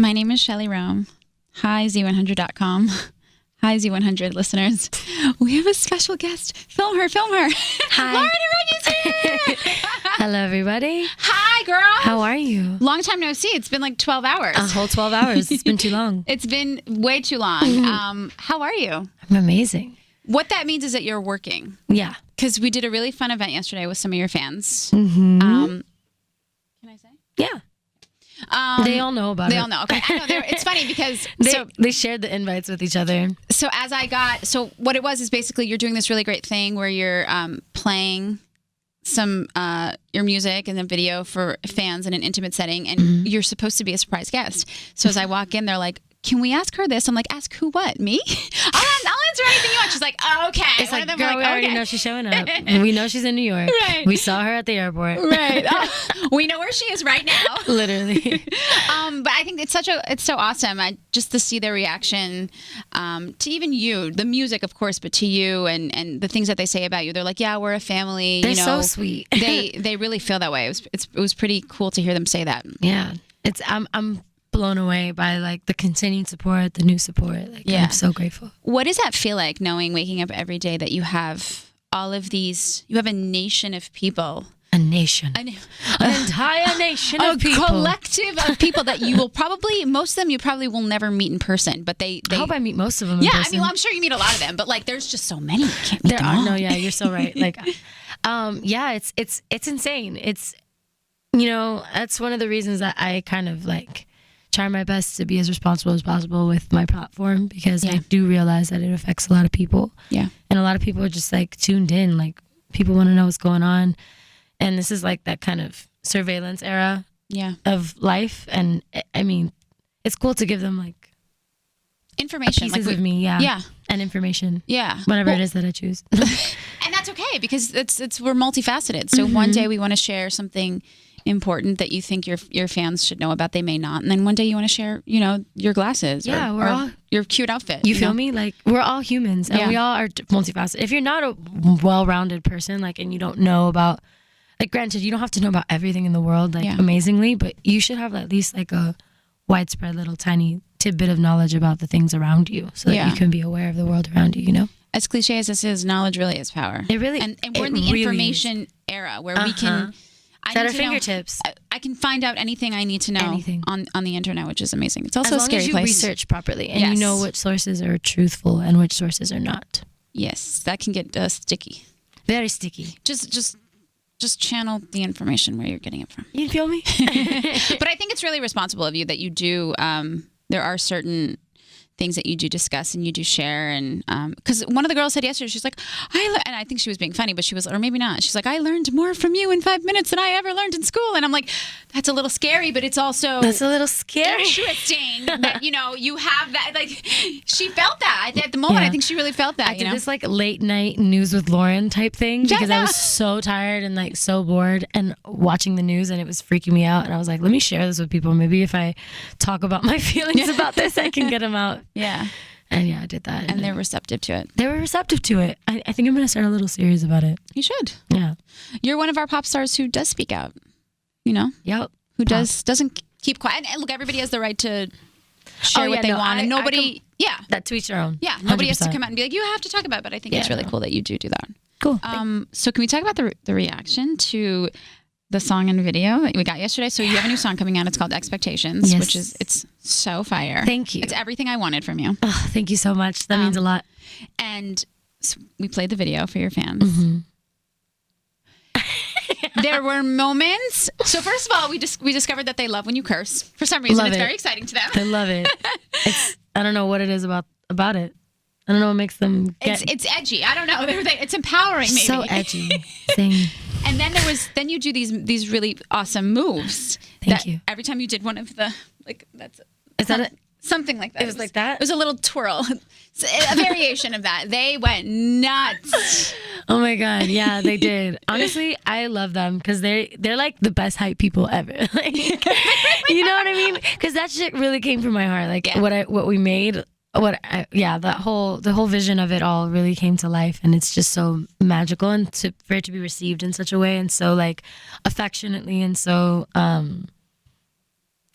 My name is Shelly Rome. Hi, Z100.com. Hi, Z100 listeners. We have a special guest. Film her. Hi. Lauren Jauregui's here. Hello, everybody. Hi, girl. How are you? Long time no see. It's been like 12 hours. A whole 12 hours. It's been too long. It's been way too long. How are you? I'm amazing. What that means is that you're working. Yeah. Because we did a really fun event yesterday with some of your fans. Mm-hmm. Can I say? Yeah. They all know about it. They all know. Okay. I know. It's funny because they shared the invites with each other. So what it was is basically you're doing this really great thing where you're playing some your music and then video for fans in an intimate setting, and you're supposed to be a surprise guest. So as I walk in, they're like, "Can we ask her this?" I'm like, "Ask who? What? Me? I'll answer anything you want." She's like, "Oh, okay." It's like, girl, we already know she's showing up. We know she's in New York. Right. We saw her at the airport. Right. We know where she is right now. Literally. But I think it's so awesome. Just to see their reaction to even you, the music, of course, but to you and the things that they say about you. They're like, "Yeah, we're a family." They're so sweet. They really feel that way. It was pretty cool to hear them say that. Yeah. I'm blown away by like the continued support, the new support. Like, yeah. I'm so grateful. What does that feel like, knowing, waking up every day that you have all of these, you have a nation of people. A nation. An entire nation of people. A collective of people that you will probably, most of them you probably will never meet in person, but they I hope I meet most of them in person. I mean, well, I'm sure you meet a lot of them, but like there's just so many. You can't meet there them are all. No, yeah, you're so right. Like, yeah, it's insane. It's, you know, that's one of the reasons that I kind of like try my best to be as responsible as possible with my platform, because I do realize that it affects a lot of people. Yeah. And a lot of people are just like tuned in. Like, people want to know what's going on. And this is like that kind of surveillance era of life. And I mean, it's cool to give them like information, pieces of me. Yeah. And information. Yeah. Whatever it is that I choose. And that's okay, because we're multifaceted. So one day we want to share something important that you think your fans should know about. They may not. And then one day you want to share, you know, your glasses or your cute outfit. You feel me? Like, we're all humans and we all are multifaceted. If you're not a well-rounded person, like, and you don't know about, like, granted, you don't have to know about everything in the world, like, amazingly, but you should have at least like a widespread little tiny tidbit of knowledge about the things around you, so that you can be aware of the world around you, you know? As cliche as this is, knowledge really is power. It really, and we're in the information era where we can, at our fingertips. I can find out anything I need to know on the internet, which is amazing. It's also a scary place. As long as you research properly and you know which sources are truthful and which sources are not. Yes, that can get sticky. Very sticky. Just channel the information where you're getting it from. You feel me? But I think it's really responsible of you that you do. There are certain things that you do discuss and you do share, and because one of the girls said yesterday, she's like, and I think she was being funny, but she was, or maybe not, she's like, "I learned more from you in 5 minutes than I ever learned in school." And I'm like, that's a little scary, but it's also that's a little scary, interesting that, you know, you have that. Like, she felt that at the moment. I think she really felt that. I did this like late night news with Lauren type thing, because I was so tired and like so bored and watching the news, and it was freaking me out, and I was like, let me share this with people. Maybe if I talk about my feelings about this, I can get them out. Yeah. And I did that. And they're receptive to it. They were receptive to it. I think I'm going to start a little series about it. You should. Yeah. You're one of our pop stars who does speak out, you know? Yep. Who doesn't keep quiet. And look, everybody has the right to share what they want. And nobody, that to each their own. Yeah. Nobody 100%. Has to come out and be like, you have to talk about it. But I think it's really cool that you do that. Cool. So can we talk about the reaction to the song and video that we got yesterday? So you have a new song coming out. It's called Expectations, which is, it's so fire. Thank you. It's everything I wanted from you. Oh, thank you so much. That means a lot. And so we played the video for your fans. There were moments. So first of all, we discovered that they love when you curse. For some reason, it's very exciting to them. I love it. I don't know what it is about it. I don't know what makes them It's edgy. I don't know. It's empowering, maybe. So edgy. Same. And then you do these really awesome moves. Thank you. Every time you did one of the, like, something like that. It was like that? It was a little twirl. A variation of that. They went nuts. Oh my God. Yeah, they did. Honestly, I love them because they're like the best hype people ever. Like, you know what I mean? Because that shit really came from my heart. Like what we made. The whole vision of it all really came to life, and it's just so magical, and for it to be received in such a way and so like affectionately and so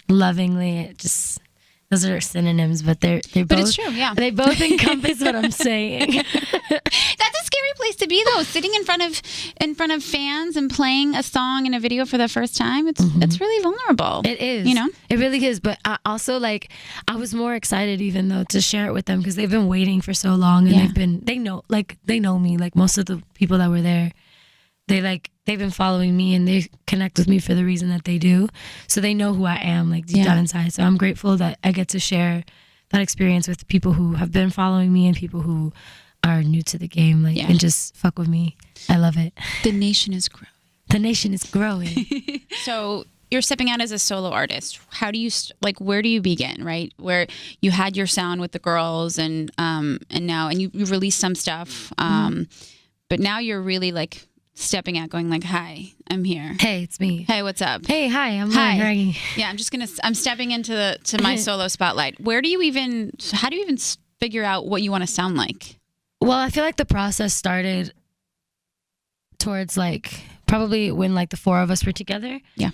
lovingly, those are synonyms, but they're both. But it's true, yeah. They both encompass what I'm saying. That's a scary place to be, though. Sitting in front of fans and playing a song in a video for the first time. It's really vulnerable. It is. You know, it really is. But I also like, I was more excited even though to share it with them because they've been waiting for so long, and they know me. Like most of the people that were there, they've been following me and they connect with me for the reason that they do. So they know who I am, like deep down inside. So I'm grateful that I get to share that experience with people who have been following me and people who are new to the game, and just fuck with me. I love it. The nation is growing. The nation is growing. So you're stepping out as a solo artist. How do you where do you begin? Right, where you had your sound with the girls, and now you released some stuff, but now you're really like stepping out, going like, "Hi, I'm here. Hey, it's me. Hey, what's up? Hey, hi, I'm Jauregui. Yeah, I'm stepping into my solo spotlight. How do you even figure out what you want to sound like? Well, I feel like the process started towards like probably when like the four of us were together. Yeah.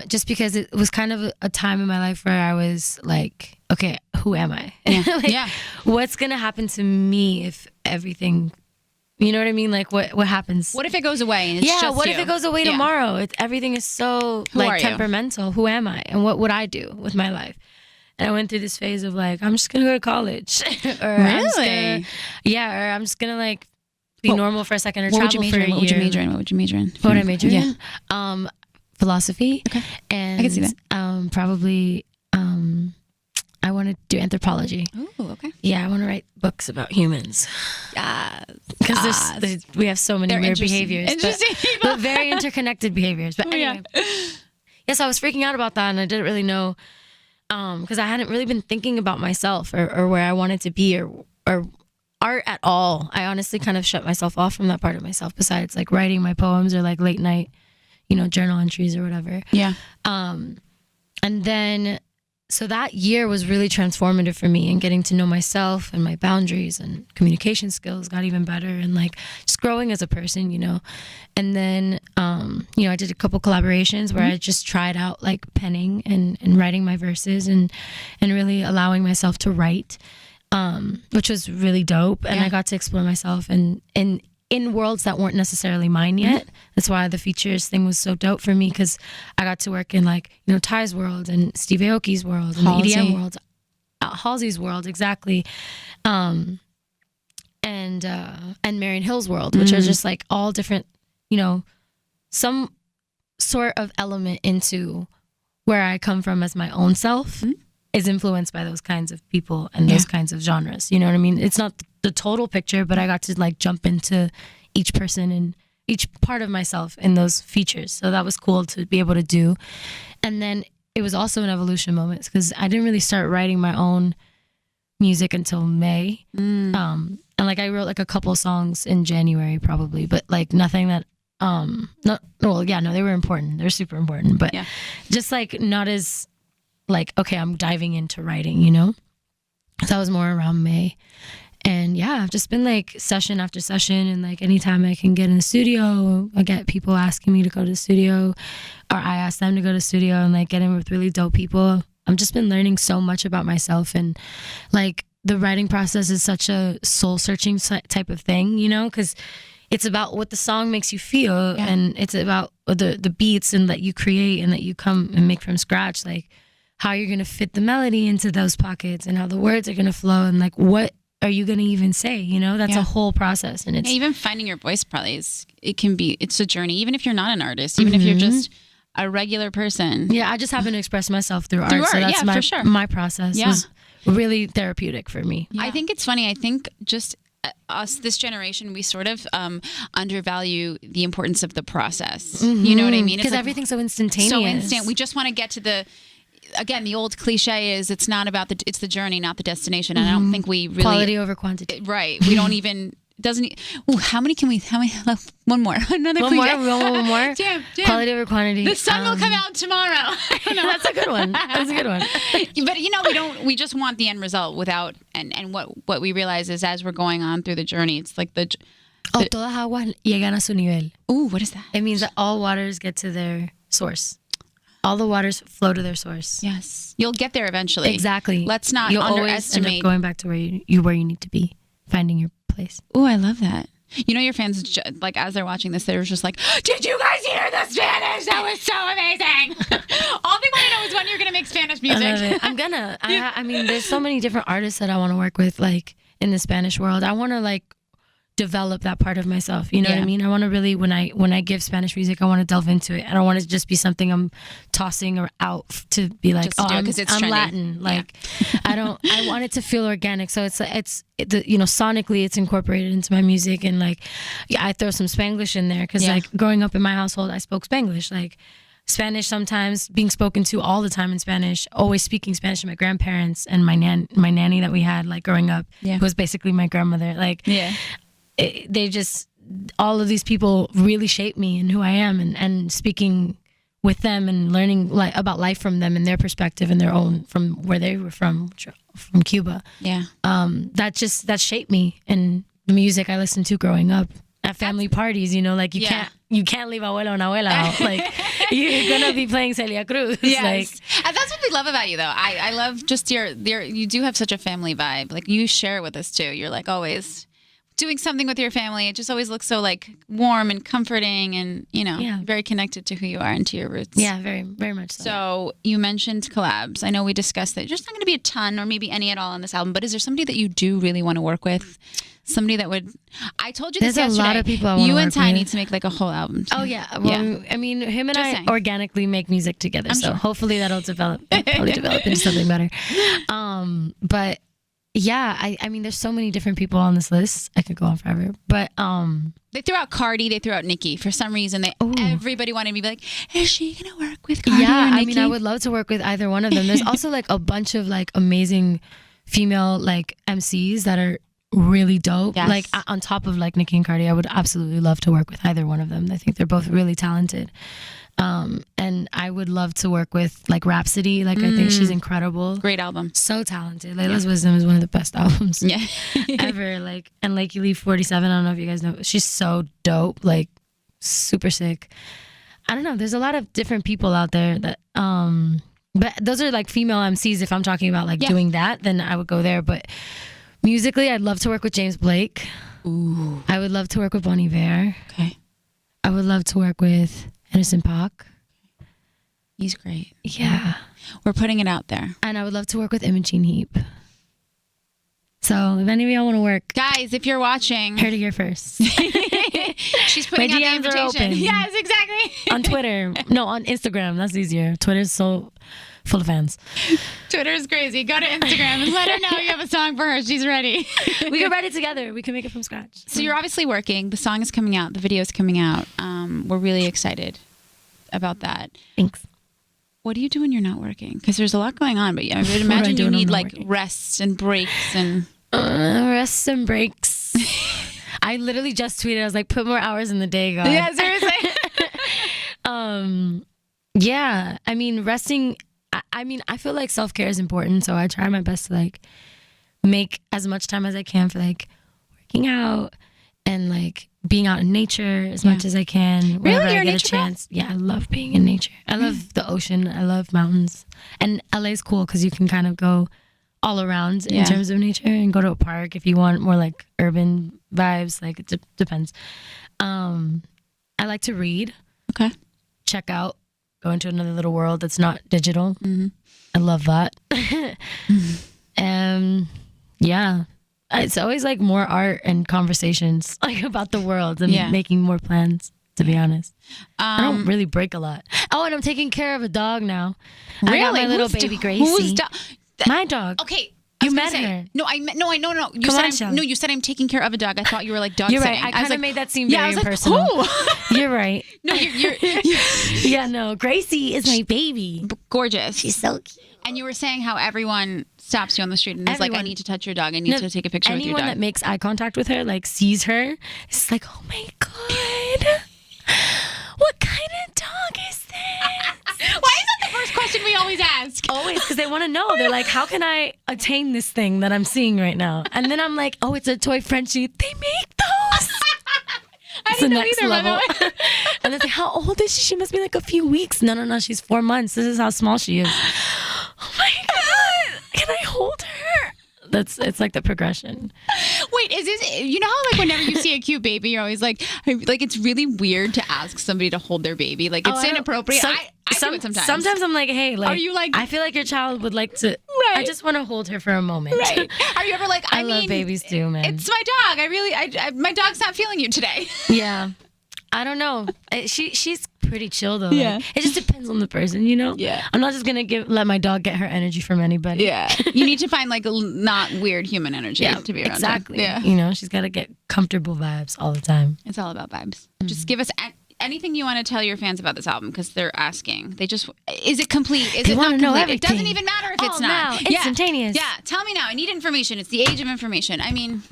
Just because it was kind of a time in my life where I was like, okay, who am I? Yeah. What's gonna happen to me if everything, you know what I mean? Like what happens? What if it goes away? And it's just what you? if it goes away tomorrow? Everything is so temperamental. Who am I? And what would I do with my life? And I went through this phase of like, I'm just gonna go to college, or really? I'm just gonna like be normal for a second, or travel for a year. What would you major in? What would I major in? Philosophy. Okay. And I can see that. Probably I want to do anthropology. Oh, okay. Yeah, I want to write books about humans. Yes. Because we have so many weird behaviors. But very interconnected behaviors. But anyway. Yes, I was freaking out about that, and I didn't really know, because I hadn't really been thinking about myself or where I wanted to be or art at all. I honestly kind of shut myself off from that part of myself, besides like writing my poems or like late night, journal entries or whatever. Yeah. And then, so that year was really transformative for me, and getting to know myself and my boundaries and communication skills got even better, and like just growing as a person, And then, I did a couple collaborations where I just tried out like penning and writing my verses and really allowing myself to write, which was really dope. And I got to explore myself and in worlds that weren't necessarily mine yet. That's why the features thing was so dope for me, because I got to work in like, Ty's world and Steve Aoki's world and Halsey. the EDM world, Halsey's world, exactly. And Marion Hill's world, which are just like all different, some sort of element into where I come from as my own self is influenced by those kinds of people and those kinds of genres. You know what I mean? It's not the total picture, but I got to like jump into each person and each part of myself in those features. So that was cool to be able to do. And then it was also an evolution moment, because I didn't really start writing my own music until May. And like I wrote like a couple songs in January probably, but like nothing that they were important. They're super important, but just like not as like, okay, I'm diving into writing, So that was more around May. And I've just been like session after session, and like anytime I can get in the studio, I get people asking me to go to the studio, or I ask them to go to the studio, and like get in with really dope people. I've just been learning so much about myself, and like the writing process is such a soul searching type of thing, because it's about what the song makes you feel, and it's about the beats and that you create and that you come and make from scratch, like how you're gonna fit the melody into those pockets and how the words are gonna flow, and like what are you gonna even say? That's a whole process, and it's even finding your voice probably it's a journey. Even if you're not an artist, even if you're just a regular person. Yeah, I just happen to express myself through art, so that's my process. Yeah. Was really therapeutic for me. Yeah. I think it's funny. I think just us, this generation, we sort of undervalue the importance of the process. You know what I mean? Because everything's so instantaneous. So instant. We just want to get to the old cliche is it's not about it's the journey, not the destination. And I don't think we really quality over quantity. Right. We don't even how many one more another one cliche. One more damn. Quality over quantity. The sun will come out tomorrow. That's a good one. But we just want the end result without and what we realize is as we're going on through the journey, it's like the todas aguas llegan a su nivel. Ooh, what is that? It means that all waters get to their source. all the waters flow to their source. Yes. You'll get there eventually. Exactly. Let's not You'll always underestimate. end up going back to where you need to be, finding your place. Oh, I love that. You know, your fans, like, as they're watching this, they're just like, did you guys hear the Spanish? That was so amazing. All they want to know is when you're going to make Spanish music. I love it. I'm gonna. I mean, there's so many different artists that I want to work with, like, in the Spanish world. I want to, like, develop that part of myself. You know what I mean? I want to really, when I give Spanish music, I want to delve into it. I don't want it to just be something I'm tossing or out to be like, I'm Latin. Like, I want it to feel organic. So it's you know, sonically it's incorporated into my music, and like, I throw some Spanglish in there because like growing up in my household, I spoke Spanglish. Like, Spanish sometimes being spoken to all the time in Spanish, always speaking Spanish to my grandparents and my nanny that we had, like, growing up, who was basically my grandmother. Like, they just, all of these people really shaped me and who I am, and speaking with them and learning, like, about life from them and their perspective and their own, from where they were from Cuba. That shaped me, and the music I listened to growing up at family parties. You know, like, you can't leave abuela and abuela out. Like, you're gonna be playing Celia Cruz. Yes. Like, And that's what we love about you, though. I love just you do have such a family vibe. Like, you share it with us too. You're like always doing something with your family. It just always looks so, like, warm and comforting, and, you know, very connected to who you are and to your roots. Yeah, very, very much so. So you mentioned collabs. I know we discussed that there's not going to be a ton, or maybe any at all, on this album, but is there somebody that you do really want to work with? Somebody that would, I told you this yesterday. There's a lot of people I want to work with. You and Ty need to make, like, a whole album too. Oh yeah. Well, I mean, him and I organically make music together, I'm so sure. hopefully that'll probably develop into something better. But yeah, I mean, there's so many different people on this list. I could go on forever. But they threw out Cardi, they threw out Nicki. For some reason, everybody wanted me to be like, is she gonna work with Cardi? Yeah, or Nicki? I mean, I would love to work with either one of them. There's also, like, a bunch of, like, amazing female, like, MCs that are really dope. Yes. Like, on top of, like, Nicki and Cardi, I would absolutely love to work with either one of them. I think they're both really talented. And I would love to work with, like, Rhapsody. Like, I think she's incredible. Great album. So talented. Layla's Wisdom is one of the best albums Yeah. ever. Like, and Like You Leave 47, I don't know if you guys know, she's so dope. Like, super sick. I don't know. There's a lot of different people out there that, but those are, like, female MCs. If I'm talking about, like, doing that, then I would go there. But musically, I'd love to work with James Blake. Ooh. I would love to work with Bon Iver. Okay. I would love to work with Anderson .Paak. He's great. Yeah. We're putting it out there. And I would love to work with Imogen Heap. So if any of y'all want to work, Guys, if you're watching, heard it here first. she's putting out the DMs are invitation. open. Yes, exactly. On Twitter. No, on Instagram. That's easier. Twitter's so full of fans. Twitter's crazy. Go to Instagram and let her know you have a song for her. She's ready. We can write it together. We can make it from scratch. So you're obviously working. The song is coming out. The video is coming out. We're really excited about that. Thanks. What do you do when you're not working? Because there's a lot going on, but I would imagine you need, like, rests and breaks and rests and breaks. I literally just tweeted. I was like, put more hours in the day, God. Yeah, seriously. Yeah. I mean, resting. I mean, I feel like self-care is important, so I try my best to, like, make as much time as I can for, like, working out and, like, being out in nature as much as I can. Whenever Really? You're I a get a nature chance. Yeah, I love being in nature. I love the ocean. I love mountains. And LA's cool because you can kind of go all around in terms of nature and go to a park if you want more, like, urban vibes. Like, it depends. I like to read. Okay. Check out. Go into another little world that's not digital. Mm-hmm. I love that. Yeah. It's always, like, more art and conversations, like, about the world and making more plans, to be honest. I don't really break a lot. Oh, and I'm taking care of a dog now. Really? I got my little baby Gracie. My dog. Okay. You met her. No, no. You Come said on, Shell. No, you said I'm taking care of a dog. I thought you were, like, dog You're sitting. right. I kind of made that seem I very was like, impersonal. who? You're right. No, you're Yeah, no. Gracie is my baby. gorgeous. She's so cute. And you were saying how everyone stops you on the street and is like, I need to touch your dog. I need to take a picture with your Anyone dog. that makes eye contact with her, like, sees her, is like, oh my God. What kind of dog is this? Why is that the first question we always ask? Always, because they want to know. They're like, how can I attain this thing that I'm seeing right now? And then I'm like, oh, it's a toy Frenchie. They make those. I didn't know either, by the way. And it's like, how old is she? She must be like a few weeks. No, she's 4 months. This is how small she is. Oh my God. Can I hold her? It's like the progression. Wait, is this, you know how like whenever you see a cute baby, you're always like it's really weird to ask somebody to hold their baby. Like it's inappropriate. I do it sometimes. Sometimes I'm like, hey, like, are you like, I feel like your child would like to, right. I just want to hold her for a moment. Right. Are you ever like, I mean, love babies too, man. It's my dog. My dog's not feeling you today. Yeah. I don't know. She's pretty chill though. Yeah. Like, it just depends on the person, you know? Yeah. I'm not just going to let my dog get her energy from anybody. Yeah. You need to find like not weird human energy to be around. Exactly. Her. Yeah. You know, she's got to get comfortable vibes all the time. It's all about vibes. Just give us anything you want to tell your fans about this album because they're asking. Is it complete? Is they it not complete? Know everything. It doesn't even matter if it's not. Now, instantaneous. Yeah. Tell me now. I need information. It's the age of information. I mean,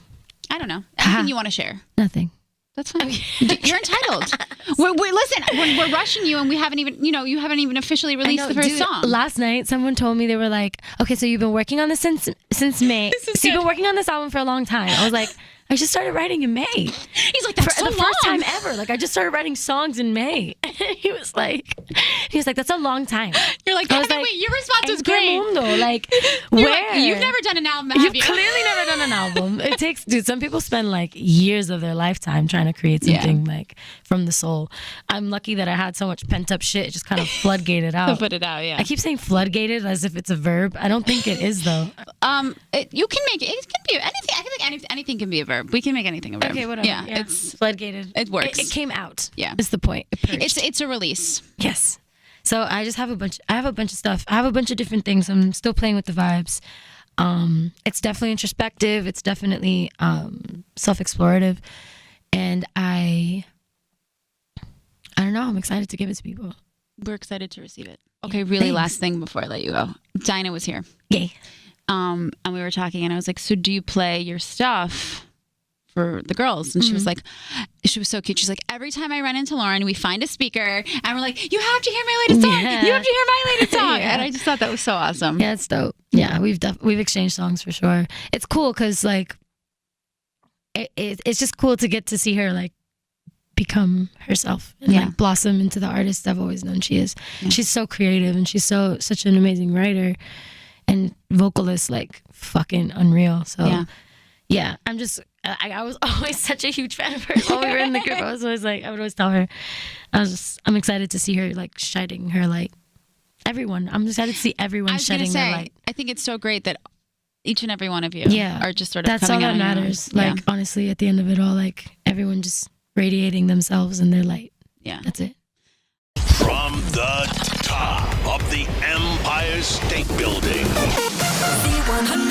I don't know. Anything you want to share? Nothing. That's fine. You're entitled. Listen, we're rushing you, and we haven't even, you haven't even officially released the first song. Last night, someone told me, they were like, "Okay, so you've been working on this since May. So you've been working on this album for a long time." I was like, I just started writing in May. He's like, that's for so the long. first time ever. Like, I just started writing songs in May. He was like, that's a long time. You're like, wait, your response was great. Mundo? Like, you're where? Like, you've never done an album, have you? You've clearly never done an album. It takes, dude, some people spend like years of their lifetime trying to create something like from the soul. I'm lucky that I had so much pent up shit. It just kind of floodgated out. Put it out, yeah. I keep saying floodgated as if it's a verb. I don't think it is though. You can make it can be anything. I feel like anything can be a verb. We can make anything a verb. Okay, whatever. Yeah, it's floodgated. It works. It came out. Yeah, is the point. It's a release. Yes. So I just have a bunch. I have a bunch of stuff. I have a bunch of different things. I'm still playing with the vibes. It's definitely introspective. It's definitely self-explorative, and I don't know. I'm excited to give it to people. We're excited to receive it. Okay, really last thing before I let you go. Dinah was here. Yay. And we were talking, and I was like, so do you play your stuff for the girls? And she was like, she was so cute. She's like, every time I run into Lauren, we find a speaker, and we're like, you have to hear my latest song. Yeah. You have to hear my latest song. And I just thought that was so awesome. Yeah, it's dope. Yeah, we've exchanged songs for sure. It's cool because like, it's just cool to get to see her like become herself and like blossom into the artist I've always known she is. Yeah. She's so creative, and she's such an amazing writer and vocalist, like fucking unreal. So yeah, I'm just I was always such a huge fan of hers while we were in the group. I was always like, I would always tell her, I'm excited to see her like shining her light. Everyone, I'm excited to see everyone shedding their light. I think it's so great that each and every one of you are just sort of that's coming all that out matters. Like honestly, at the end of it all, like everyone just radiating themselves and their light. Yeah, that's it. From the top of the Empire State Building. Z100.